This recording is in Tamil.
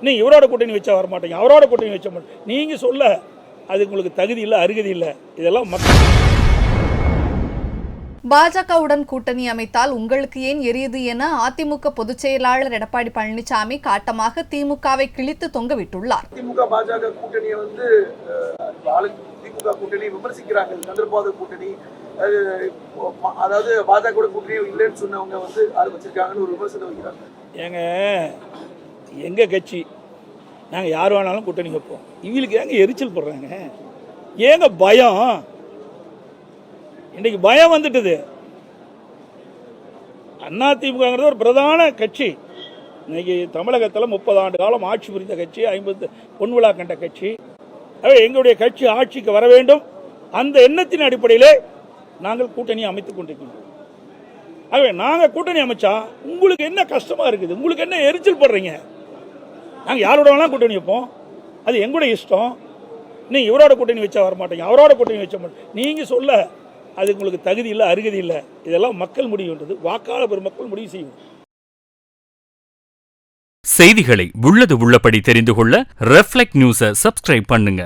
நீ இவரோட கூட்டணி வச்சா வரமாட்டீங்க, அவரோட கூட்டணி வச்ச மாட்டேன் நீங்கள் சொல்ல அது உங்களுக்கு தகுதி இல்லை, அருகதி இல்லை. இதெல்லாம் மக்கள். பாஜகவுடன் கூட்டணி அமைத்தால் உங்களுக்கு ஏன் எரியுது என அதிமுக பொதுச் செயலாளர் எடப்பாடி பழனிசாமி காட்டமாக திமுகவை கிழித்து தொங்கவிட்டுள்ளார். திமுக பாஜக கூட்டணியை திமுக கூட்டணி விமர்சிக்கிறாங்க. சந்திரபாபு கூட்டணி, அதாவது பாஜக கூட்டணி இல்லைன்னு சொன்னவங்க ஆரம்பிச்சிருக்காங்கன்னு ஒரு விமர்சனம் வைக்கிறாங்க. ஏங்க எங்கள் கட்சி நாங்கள் யார் வேணாலும் கூட்டணி வைப்போம். இவங்களுக்கு ஏங்க எரிச்சல் போடுறாங்க? ஏங்க பயம்? இன்றைக்கு பயம் வந்துட்டுது. அதிமுகங்கிறது ஒரு பிரதான கட்சி. இன்னைக்கு தமிழகத்தில் 30 ஆண்டு காலம் ஆட்சி புரிந்த கட்சி, 50 பொன்விழா கண்ட கட்சி. எங்களுடைய கட்சி ஆட்சிக்கு வர வேண்டும், அந்த எண்ணத்தின் அடிப்படையிலே நாங்கள் கூட்டணி அமைத்துக் கொண்டிருக்கின்றோம். ஆகவே நாங்கள் கூட்டணி அமைச்சா உங்களுக்கு என்ன கஷ்டமா இருக்குது? உங்களுக்கு என்ன எரிச்சல் படுறீங்க? நாங்கள் யாரோட வேணாலும் கூட்டணி வைப்போம், அது எங்களுடைய இஷ்டம். நீ இவரோட கூட்டணி வச்சா வரமாட்டீங்க, அவரோட கூட்டணி வச்ச மாட்டேன் நீங்கள் சொல்ல அது உங்களுக்கு தகுதி இல்லை, அருகதி இல்லை. இதெல்லாம் மக்கள் முடிவுன்றது, வாக்காளர் பெருமக்கள் முடிவு செய்யும். செய்திகளை உள்ளது உள்ளபடி தெரிந்து கொள்ள ரெஃப்ளெக்ட் நியூஸை சப்ஸ்கிரைப் பண்ணுங்க.